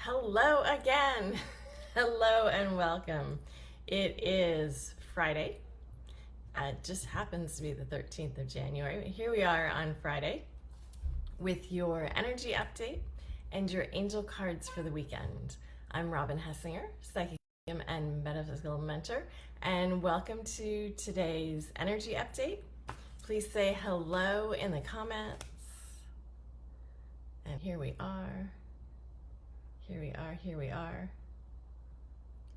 Hello again. Hello and welcome. It is Friday. It just happens to be the 13th of January. Here we are on Friday with your energy update and your angel cards for the weekend. I'm Robin Hessinger, psychic and metaphysical mentor, and welcome to today's energy update. Please say hello in the comments. And here we are. Here we are, here we are.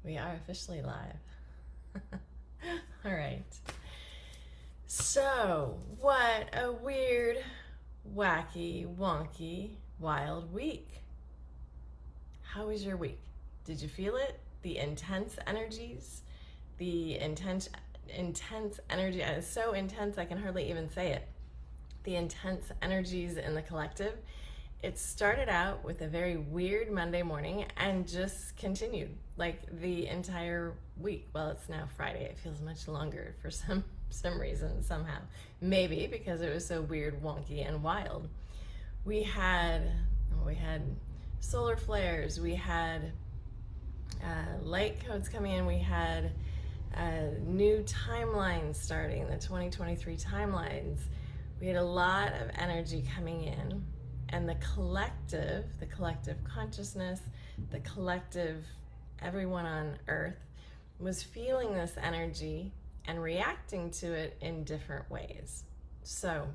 We are officially live. All right. So, what a weird, wacky, wonky, wild week. How was your week? Did you feel it? The intense energies? The intense energy. It's so intense I can hardly even say it. The intense energies in the collective. It started out with a very weird Monday morning and just continued like the entire week. Well, it's now Friday. It feels much longer for some reason somehow. Maybe because it was so weird, wonky, and wild. We had solar flares. We had light codes coming in. We had new timelines starting, the 2023 timelines. We had a lot of energy coming in. And the collective consciousness, the collective, everyone on earth was feeling this energy and reacting to it in different ways. So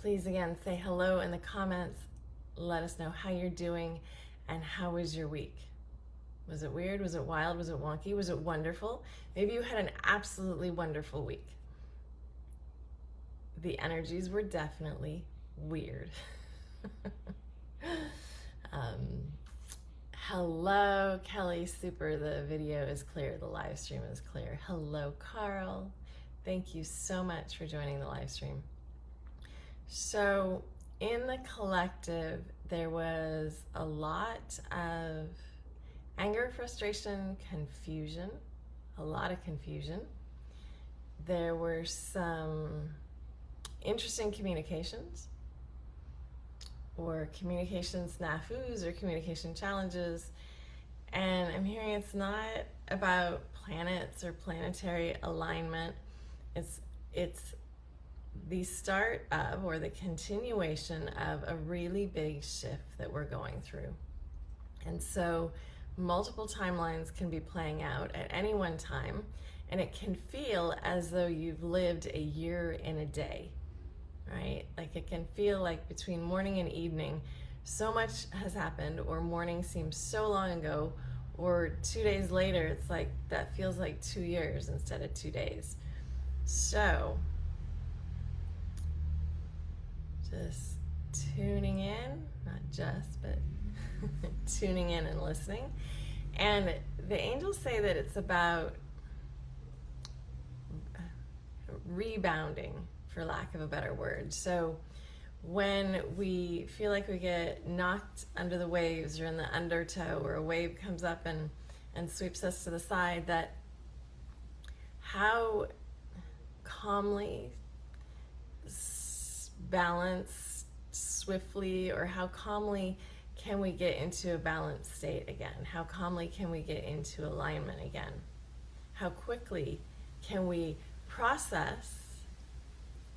please again, say hello in the comments. Let us know how you're doing and how was your week. Was it weird? Was it wild? Was it wonky? Was it wonderful? Maybe you had an absolutely wonderful week. The energies were definitely weird. Hello, Kelly. Super. The video is clear. The live stream is clear. Hello, Carl. Thank you so much for joining the live stream. So, in the collective, there was a lot of anger, frustration, confusion, a lot of confusion. There were some interesting communications, or communication snafus or communication challenges. And I'm hearing it's not about planets or planetary alignment. It's the start of, or the continuation of, a really big shift that we're going through. And so multiple timelines can be playing out at any one time, and it can feel as though you've lived a year in a day. Right? Like it can feel like between morning and evening, so much has happened, or morning seems so long ago, or 2 days later, it's like that feels like 2 years instead of 2 days. So, just tuning in, not just, but tuning in and listening. And the angels say that it's about rebounding, for lack of a better word. So when we feel like we get knocked under the waves or in the undertow, or a wave comes up and sweeps us to the side, that how calmly, balanced, swiftly, or how calmly can we get into a balanced state again? How calmly can we get into alignment again? How quickly can we process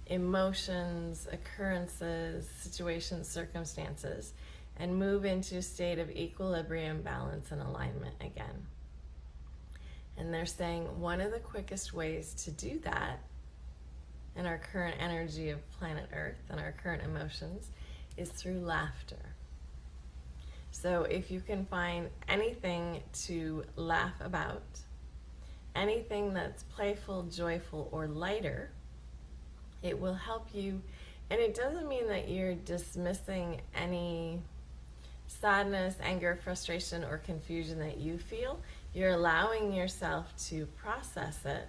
emotions, occurrences, situations, circumstances, and move into a state of equilibrium, balance, and alignment again? And they're saying one of the quickest ways to do that in our current energy of planet Earth and our current emotions is through laughter. So if you can find anything to laugh about, anything that's playful, joyful, or lighter, it will help you. And it doesn't mean that you're dismissing any sadness, anger, frustration, or confusion that you feel. You're allowing yourself to process it.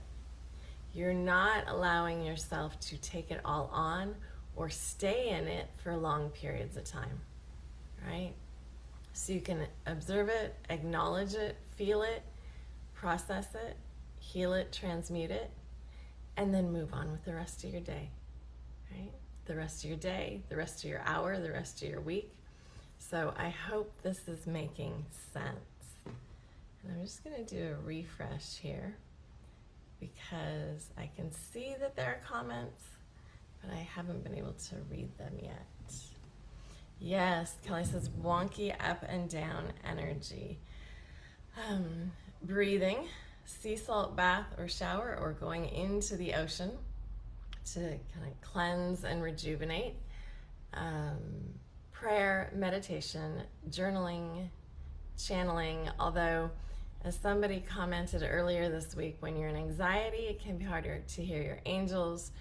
You're not allowing yourself to take it all on or stay in it for long periods of time, right? So you can observe it, acknowledge it, feel it, process it, heal it, transmute it, and then move on with the rest of your day, right? The rest of your day, the rest of your hour, the rest of your week, So I hope this is making sense. And I'm just going to do a refresh here because I can see that there are comments, but I haven't been able to read them yet. Yes, Kelly says wonky up and down energy. Breathing, sea salt bath or shower, or going into the ocean to kind of cleanse and rejuvenate. Prayer, meditation, journaling, channeling, although as somebody commented earlier this week, when you're in anxiety, it can be harder to hear your angels.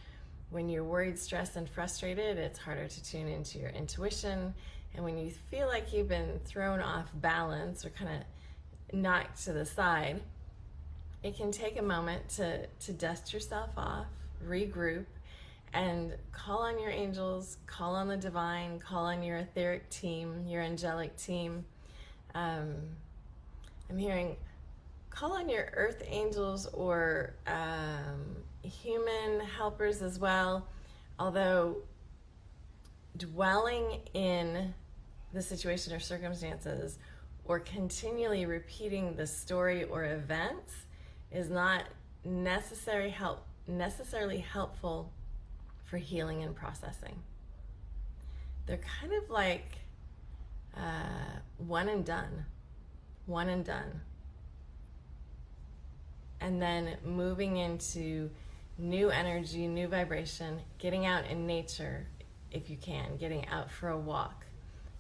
When you're worried, stressed, and frustrated, it's harder to tune into your intuition. And when you feel like you've been thrown off balance or kind of knocked to the side, it can take a moment to dust yourself off, regroup, and call on your angels, call on the divine, call on your etheric team, your angelic team. I'm hearing call on your earth angels or human helpers as well, although dwelling in the situation or circumstances or continually repeating the story or events is not necessarily helpful for healing and processing. They're kind of like one and done. And then moving into new energy, new vibration, getting out in nature if you can, getting out for a walk,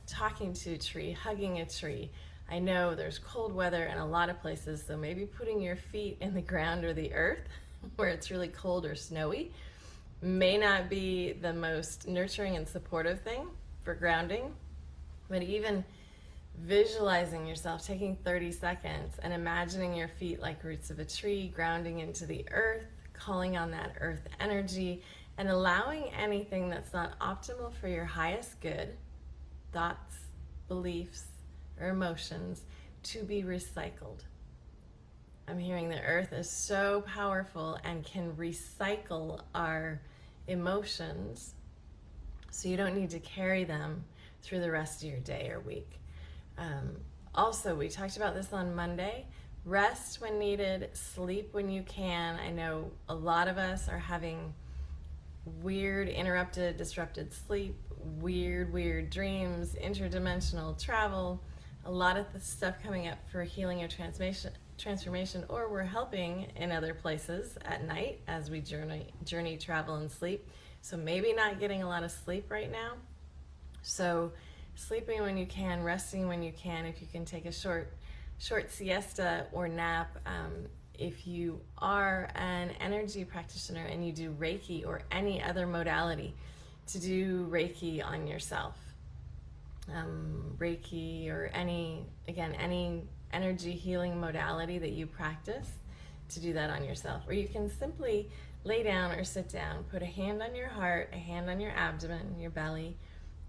talking to a tree, hugging a tree. I know there's cold weather in a lot of places, so maybe putting your feet in the ground or the earth where it's really cold or snowy may not be the most nurturing and supportive thing for grounding, but even visualizing yourself taking 30 seconds and imagining your feet like roots of a tree, grounding into the earth, calling on that earth energy, and allowing anything that's not optimal for your highest good, thoughts, beliefs, or emotions, to be recycled. I'm hearing the earth is so powerful and can recycle our emotions, so you don't need to carry them through the rest of your day or week. Also, we talked about this on Monday. Rest when needed, sleep when you can. I know a lot of us are having weird, interrupted, disrupted sleep, weird dreams, interdimensional travel, a lot of the stuff coming up for healing or transformation, or we're helping in other places at night as we journey, travel, and sleep. So maybe not getting a lot of sleep right now. So sleeping when you can, resting when you can, if you can take a short siesta or nap. If you are an energy practitioner and you do Reiki or any other modality, to do Reiki on yourself. Reiki or any energy healing modality that you practice, to do that on yourself. Or you can simply lay down or sit down, put a hand on your heart, a hand on your abdomen, your belly,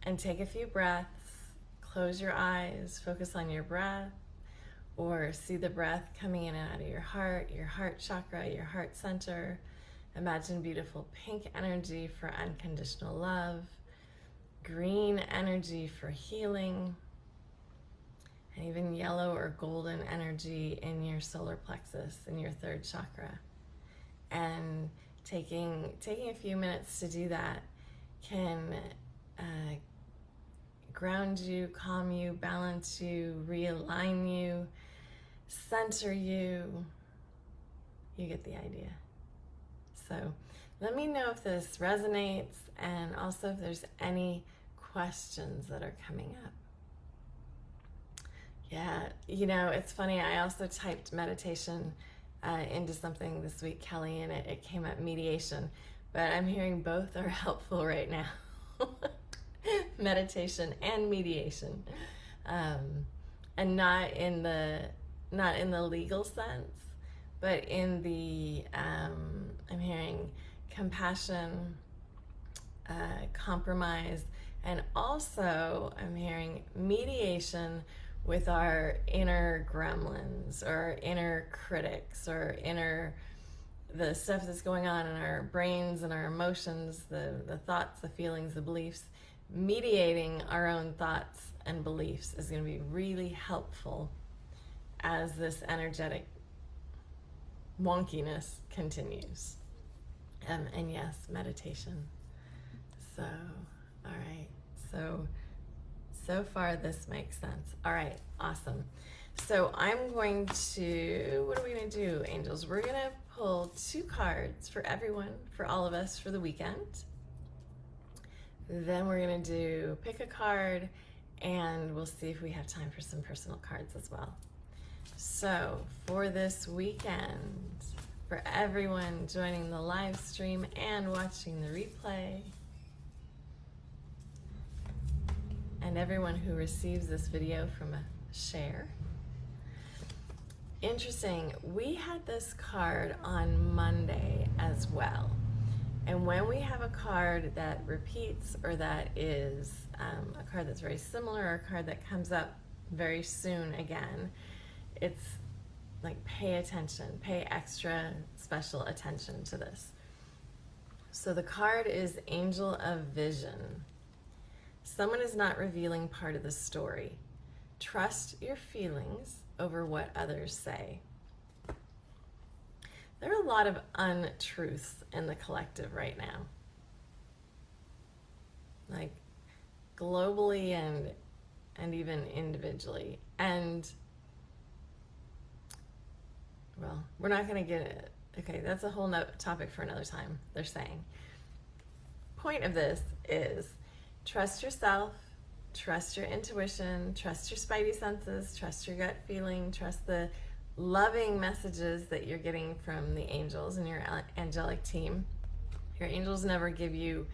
and take a few breaths. Close your eyes, focus on your breath, or see the breath coming in and out of your heart chakra, your heart center. Imagine beautiful pink energy for unconditional love, green energy for healing, and even yellow or golden energy in your solar plexus, in your third chakra. And taking a few minutes to do that can ground you, calm you, balance you, realign you, center you. You get the idea. So let me know if this resonates, and also if there's any questions that are coming up. Yeah, it's funny, I also typed meditation into something this week, Kelly, and it came up mediation, but I'm hearing both are helpful right now. Meditation and mediation, and not in the legal sense, but in the I'm hearing compassion, compromise, and also I'm hearing mediation with our inner gremlins or inner critics or the stuff that's going on in our brains and our emotions, the thoughts, the feelings, the beliefs, mediating our own thoughts and beliefs is going to be really helpful as this energetic wonkiness continues. And yes, meditation. So, all right. So far this makes sense. All right, awesome. So I'm going to, what are we going to do, angels? We're going to pull 2 cards for everyone, for all of us, for the weekend. Then we're going to do pick a card, and we'll see if we have time for some personal cards as well. So for this weekend, for everyone joining the live stream and watching the replay, and everyone who receives this video from a share. Interesting, we had this card on Monday as well. And when we have a card that repeats, or that is a card that's very similar, or a card that comes up very soon again, it's like pay attention, pay extra special attention to this. So the card is Angel of Vision. Someone is not revealing part of the story. Trust your feelings over what others say. There are a lot of untruths in the collective right now. Like globally and even individually. And well, we're not going to get it. Okay, that's a whole topic for another time, they're saying. Point of this is trust yourself, trust your intuition, trust your spidey senses, trust your gut feeling, trust the loving messages that you're getting from the angels and your angelic team. Your angels never give you,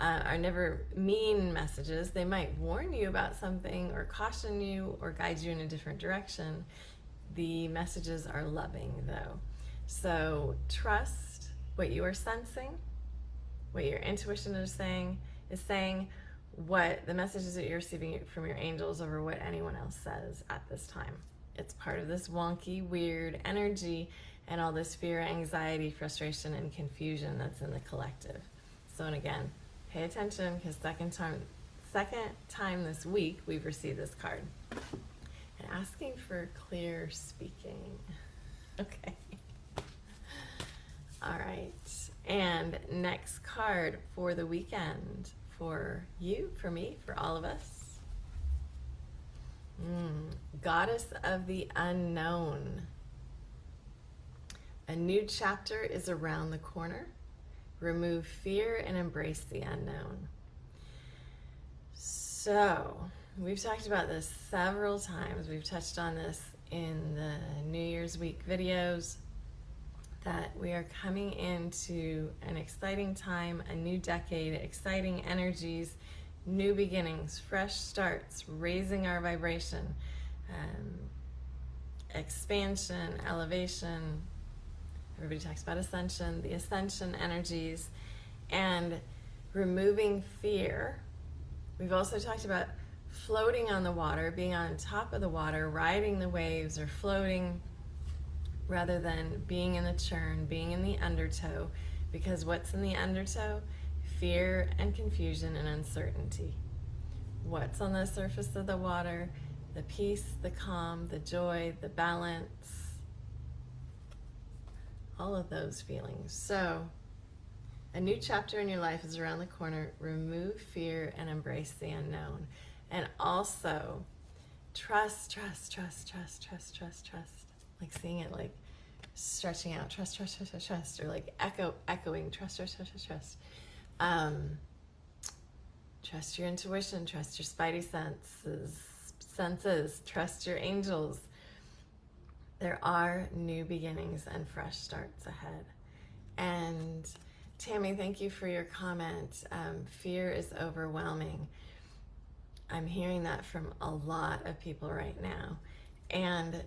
are never mean messages. They might warn you about something or caution you or guide you in a different direction. The messages are loving though. So trust what you are sensing, what your intuition is saying, what the messages that you're receiving from your angels over what anyone else says at this time. It's part of this wonky, weird energy and all this fear, anxiety, frustration, and confusion that's in the collective. So, and again, pay attention, because second time this week we've received this card. And asking for clear speaking. Okay. All right. And next card for the weekend, for you, for me, for all of us. Goddess of the Unknown. A new chapter is around the corner. Remove fear and embrace the unknown. So, we've talked about this several times. We've touched on this in the New Year's Week videos, that we are coming into an exciting time, a new decade, exciting energies, new beginnings, fresh starts, raising our vibration, expansion, elevation. Everybody talks about ascension, the ascension energies, and removing fear. We've also talked about floating on the water, being on top of the water, riding the waves, or floating, rather than being in the churn, being in the undertow. Because what's in the undertow? Fear and confusion and uncertainty. What's on the surface of the water? The peace, the calm, the joy, the balance, all of those feelings. So, a new chapter in your life is around the corner. Remove fear and embrace the unknown. And also, trust. Like seeing it like stretching out, trust, or like echoing, trust. Trust your intuition, trust your spidey senses, trust your angels. There are new beginnings and fresh starts ahead. And Tammy, thank you for your comment. Fear is overwhelming. I'm hearing that from a lot of people right now. And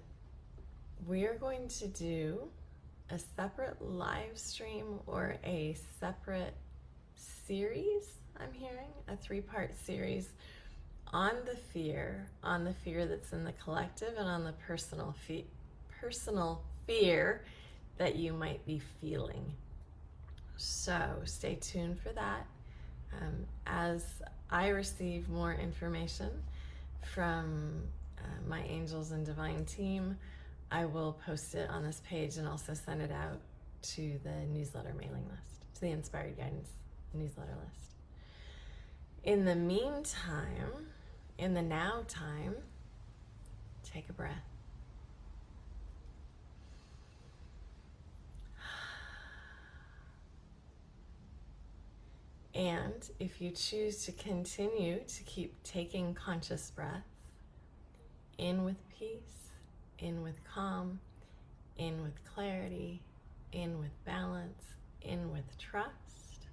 we are going to do a separate live stream or a separate series, I'm hearing, a 3-part series on the fear that's in the collective, and on the personal fear that you might be feeling. So stay tuned for that. As I receive more information from my angels and divine team, I will post it on this page and also send it out to the newsletter mailing list, to the Inspired Guidance newsletter list. In the meantime, in the now time, take a breath. And if you choose to continue to keep taking conscious breaths, in with peace, in with calm, in with clarity, in with balance, in with trust,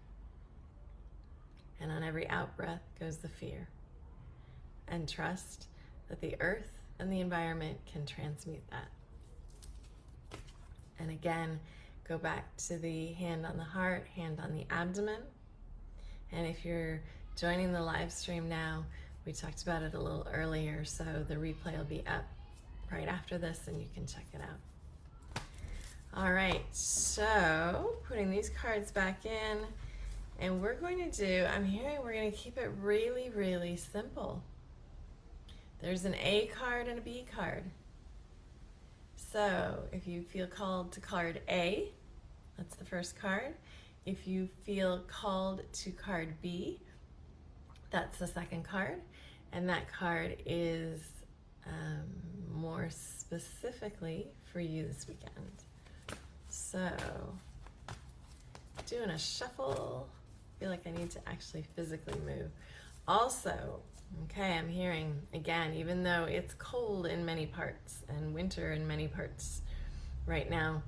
and on every out-breath goes the fear. And trust that the earth and the environment can transmute that. And again, go back to the hand on the heart, hand on the abdomen. And if you're joining the live stream now, we talked about it a little earlier, so the replay will be up right after this and you can check it out. All right, so putting these cards back in, and we're going to do, I'm hearing we're going to keep it really, really simple. There's an A card and a B card. So if you feel called to card A, that's the first card. If you feel called to card B, that's the second card. And that card is more specifically for you this weekend. So, doing a shuffle. I feel like I need to actually physically move. Also, okay, I'm hearing, again, even though it's cold in many parts and winter in many parts right now,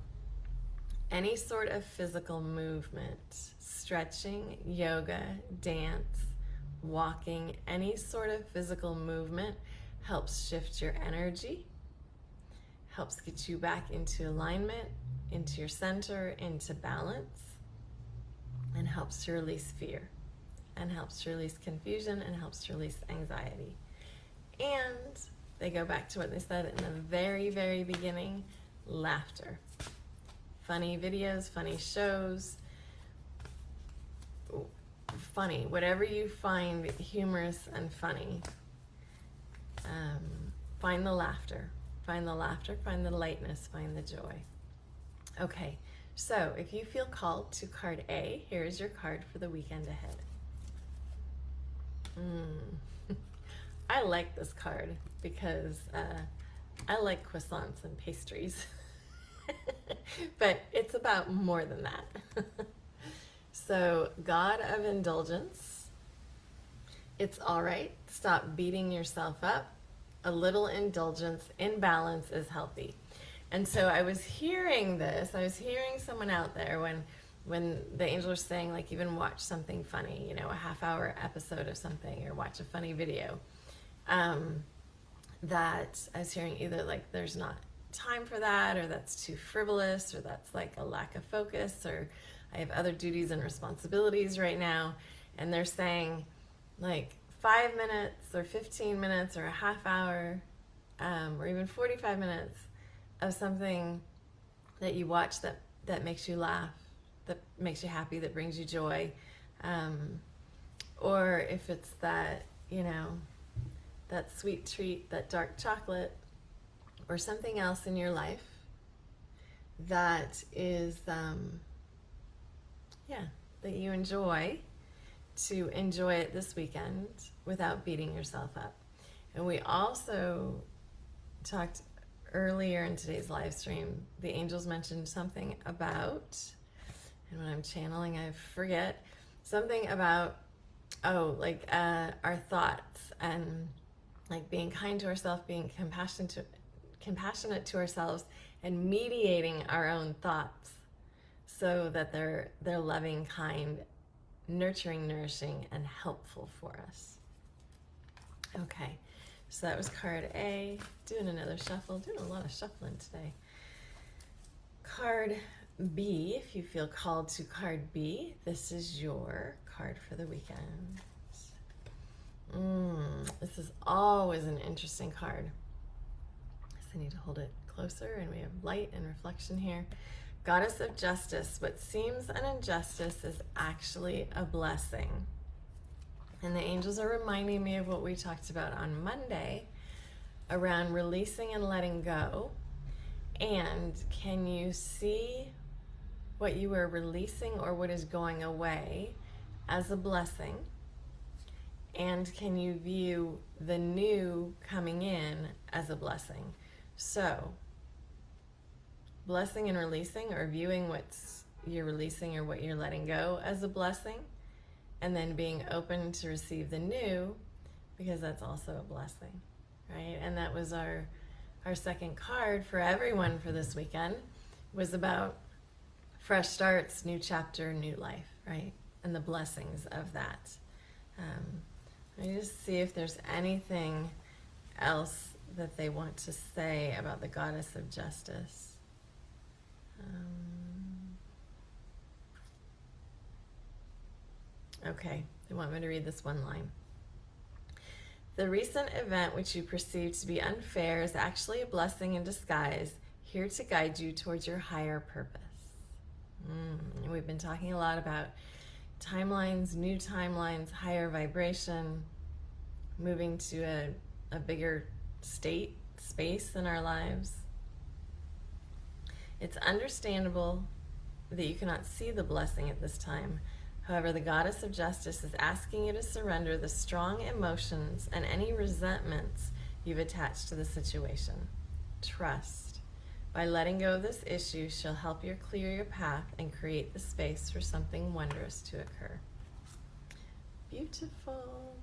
any sort of physical movement, stretching, yoga, dance, walking, any sort of physical movement helps shift your energy, helps get you back into alignment, into your center, into balance, and helps to release fear, and helps to release confusion, and helps to release anxiety. And they go back to what they said in the very, very beginning, laughter. Funny videos, funny shows, funny, whatever you find humorous and funny, find the laughter, find the laughter, find the lightness, find the joy. Okay, so if you feel called to card A, here's your card for the weekend ahead. I like this card because I like croissants and pastries. But it's about more than that. So, God of indulgence, it's all right. Stop beating yourself up. A little indulgence in balance is healthy. And so I was hearing this. I was hearing someone out there when the angels were saying, like, even watch something funny, you know, a half-hour episode of something, or watch a funny video. That I was hearing either like there's not time for that, or that's too frivolous, or that's like a lack of focus, or I have other duties and responsibilities right now. And they're saying like 5 minutes or 15 minutes or a half hour, or even 45 minutes of something that you watch that makes you laugh, that makes you happy, that brings you joy. Or if it's that, you know, that sweet treat, that dark chocolate, or something else in your life that is, that you enjoy, to enjoy it this weekend without beating yourself up. And we also talked earlier in today's live stream, the angels mentioned something about, and when I'm channeling, I forget, something about, our thoughts, and like being kind to ourselves, being compassionate to ourselves, and mediating our own thoughts so that they're loving, kind, nurturing, nourishing, and helpful for us. Okay, so that was card A. Doing another shuffle, doing a lot of shuffling today. Card B, if you feel called to card B, this is your card for the weekend. This is always an interesting card. I need to hold it closer, and we have light and reflection here. Goddess of Justice, what seems an injustice is actually a blessing. And the angels are reminding me of what we talked about on Monday around releasing and letting go. And can you see what you are releasing or what is going away as a blessing? And can you view the new coming in as a blessing? So, blessing and releasing, or viewing what's you're releasing or what you're letting go as a blessing, and then being open to receive the new, because that's also a blessing, right? And that was our second card for everyone for this weekend, was about fresh starts, new chapter, new life, right? And the blessings of that. Let me just see if there's anything else that they want to say about the goddess of justice. Okay, they want me to read this one line. The recent event which you perceive to be unfair is actually a blessing in disguise, here to guide you towards your higher purpose. And we've been talking a lot about timelines, new timelines, higher vibration, moving to a bigger space in our lives. It's understandable that you cannot see the blessing at this time. However, the goddess of justice is asking you to surrender the strong emotions and any resentments you've attached to the situation. Trust. By letting go of this issue, she'll help you clear your path and create the space for something wondrous to occur. Beautiful.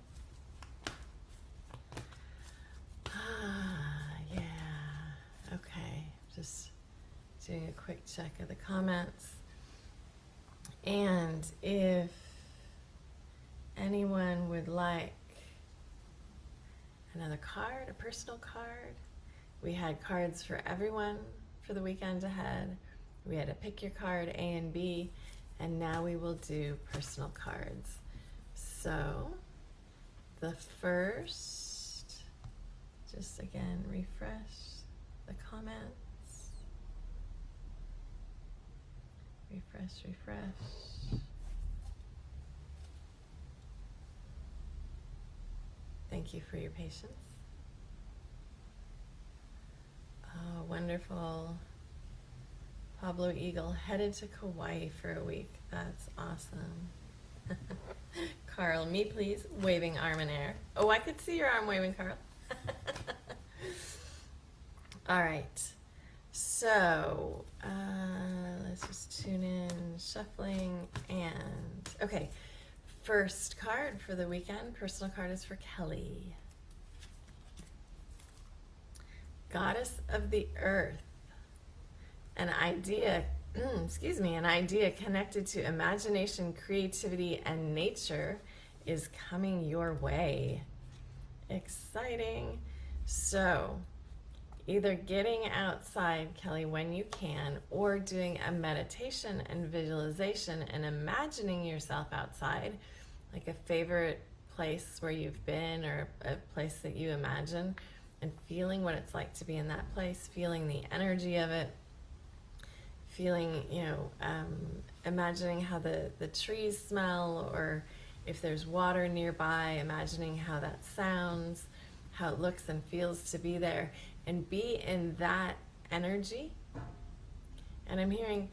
Yeah. Okay. Just doing a quick check of the comments. And if anyone would like another card, a personal card, we had cards for everyone for the weekend ahead. We had to pick your card, A and B, and now we will do personal cards. So the first, just again, refresh the comments. Refresh. Thank you for your patience. Oh, wonderful. Pablo Eagle headed to Kauai for a week. That's awesome. Carl, me please, waving arm in air. Oh, I could see your arm waving, Carl. All right. So, let's just tune in, shuffling, and okay. First card for the weekend, personal card, is for Kelly. Goddess of the Earth. An idea, an idea connected to imagination, creativity, and nature is coming your way. Exciting. So, either getting outside, Kelly, when you can, or doing a meditation and visualization and imagining yourself outside, like a favorite place where you've been or a place that you imagine, and feeling what it's like to be in that place, feeling the energy of it, feeling, imagining how the trees smell, or if there's water nearby, imagining how that sounds, how it looks and feels to be there, and be in that energy. And I'm hearing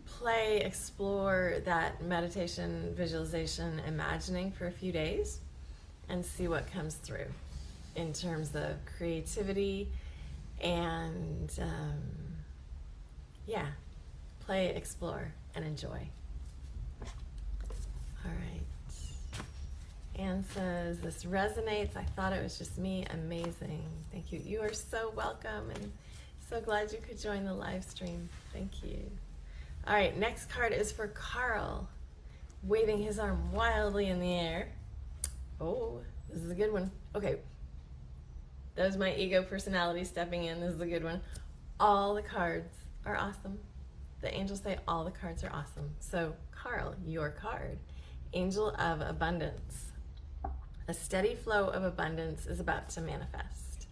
play, explore that meditation, visualization, imagining for a few days and see what comes through in terms of creativity and play, explore, and enjoy. All right. Anne says, this resonates. I thought it was just me. Amazing. Thank you. You are so welcome, and so glad you could join the live stream. Thank you. All right, next card is for Carl, waving his arm wildly in the air. Oh, this is a good one. Okay, that was my ego personality stepping in. This is a good one. All the cards are awesome. The angels say all the cards are awesome. So, Carl, your card, Angel of Abundance. A steady flow of abundance is about to manifest,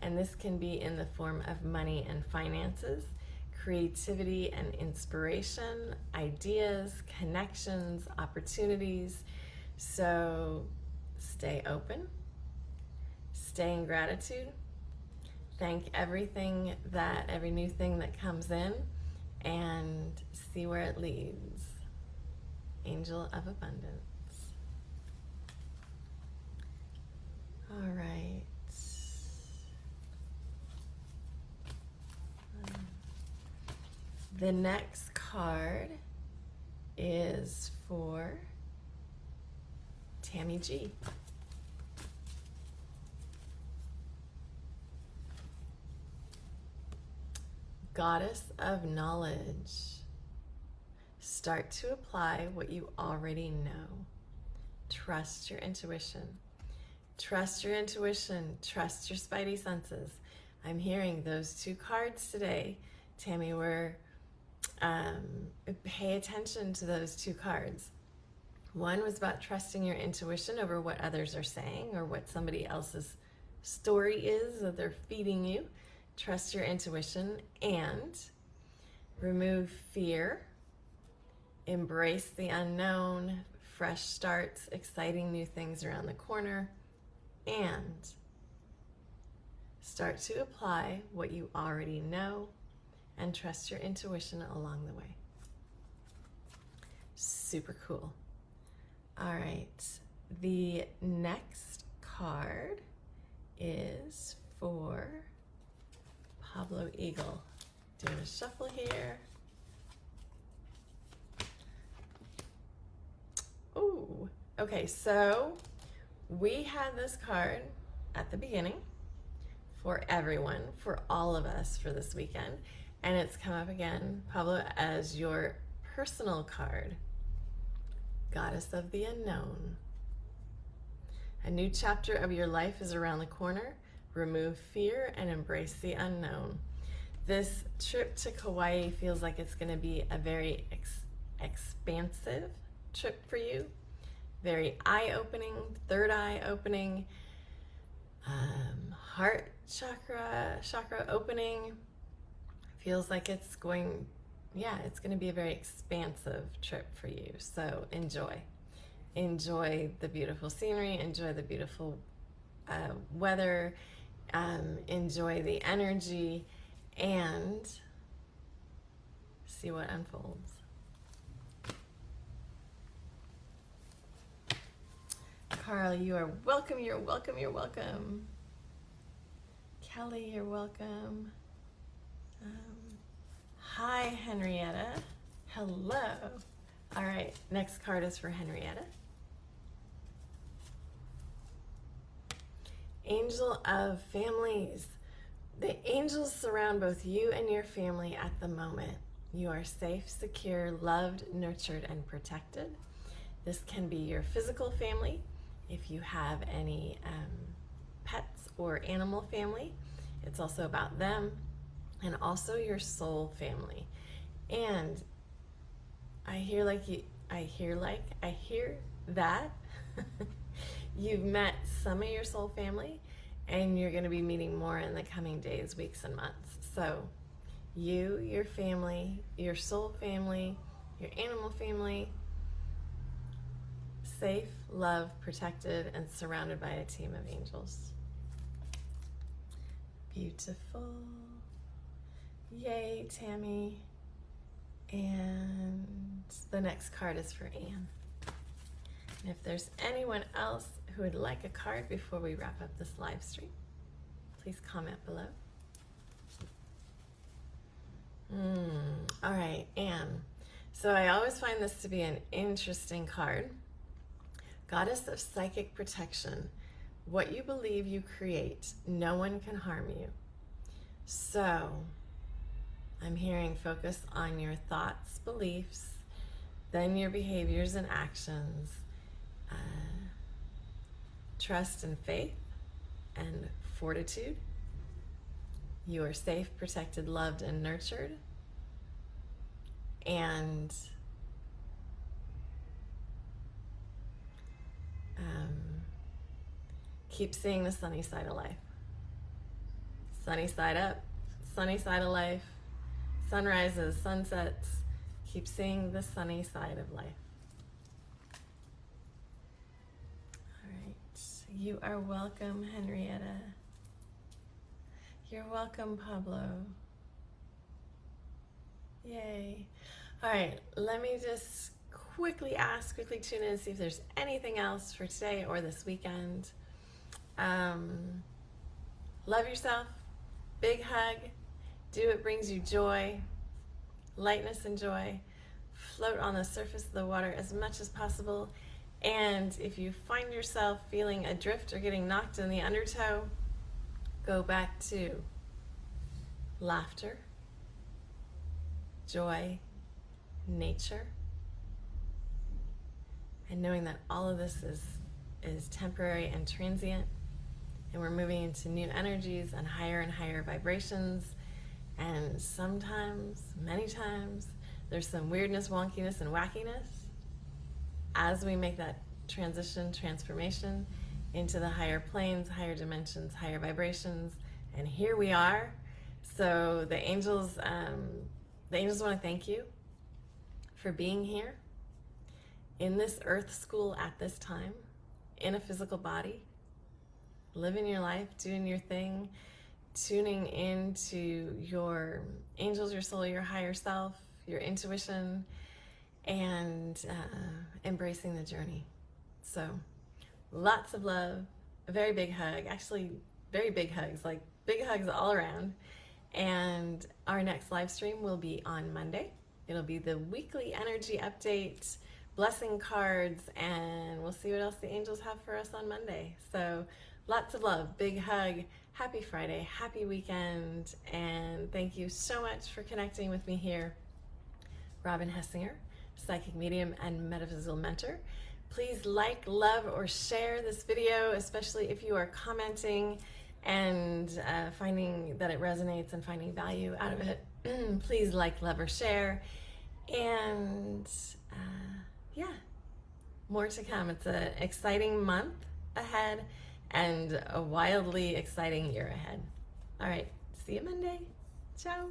and this can be in the form of money and finances, creativity and inspiration, ideas, connections, opportunities, So stay open, stay in gratitude, thank every new thing that comes in, and see where it leads. Angel of Abundance. All right. The next card is for Tammy G. Goddess of Knowledge. Start to apply what you already know. Trust your intuition. Trust your intuition. Trust your spidey senses. I'm hearing those two cards today. Tammy, pay attention to those two cards. One was about trusting your intuition over what others are saying or what somebody else's story is that they're feeding you. Trust your intuition and remove fear. Embrace the unknown, fresh starts, exciting new things around the corner, and start to apply what you already know and trust your intuition along the way. Super cool. All right, the next card is for Pablo Eagle. Doing a shuffle here. Ooh, okay, so we had this card at the beginning for everyone, for all of us for this weekend, and it's come up again, Pablo, as your personal card. Goddess of the Unknown. A new chapter of your life is around the corner. Remove fear and embrace the unknown. This trip to Kauai feels like it's going to be a very expansive trip for you. Very eye-opening, third eye opening, heart chakra opening. Feels like it's going to be a very expansive trip for you. So enjoy the beautiful scenery, enjoy the beautiful weather, enjoy the energy, and see what unfolds. Carl, you are welcome, you're welcome, you're welcome. Kelly, you're welcome. Hi, Henrietta. Hello. All right, next card is for Henrietta. Angel of Families. The angels surround both you and your family at the moment. You are safe, secure, loved, nurtured, and protected. This can be your physical family, if you have any pets or animal family. It's also about them, and also your soul family. And I hear that you've met some of your soul family, and you're going to be meeting more in the coming days, weeks, and months. So you, your family, your soul family, your animal family, safe, loved, protected, and surrounded by a team of angels. Beautiful. Yay, Tammy. And the next card is for Anne. And if there's anyone else who would like a card before we wrap up this live stream, please comment below. All right, Anne. So I always find this to be an interesting card. Goddess of Psychic Protection. What you believe you create, no one can harm you. So I'm hearing focus on your thoughts, beliefs, then your behaviors and actions. Trust and faith and fortitude. You are safe, protected, loved, and nurtured. And keep seeing the sunny side of life. Sunny side up, sunny side of life, sunrises, sunsets. Keep seeing the sunny side of life. You are welcome, Henrietta. You're welcome, Pablo. Yay. All right, let me just quickly tune in and see if there's anything else for today or this weekend. Love yourself. Big hug. Do what brings you joy, lightness and joy. Float on the surface of the water as much as possible. And if you find yourself feeling adrift or getting knocked in the undertow, go back to laughter, joy, nature, and knowing that all of this is temporary and transient, and we're moving into new energies and higher vibrations. And sometimes, many times, there's some weirdness, wonkiness, and wackiness as we make that transformation into the higher planes, higher dimensions, higher vibrations. And here we are. So the angels want to thank you for being here in this earth school at this time, in a physical body, living your life, doing your thing, tuning into your angels, your soul, your higher self, your intuition, and embracing the journey. So lots of love, a very big hug, actually very big hugs, like big hugs all around. And our next live stream will be on Monday. It'll be the weekly energy update, blessing cards, and we'll see what else the angels have for us on Monday. So lots of love, big hug, happy Friday, happy weekend, and thank you so much for connecting with me here. Robin Hessinger, psychic medium and metaphysical mentor. Please like, love, or share this video, especially if you are commenting and finding that it resonates and finding value out of it. Please like, love, or share. And yeah, more to come. It's an exciting month ahead and a wildly exciting year ahead. All right, see you Monday. Ciao.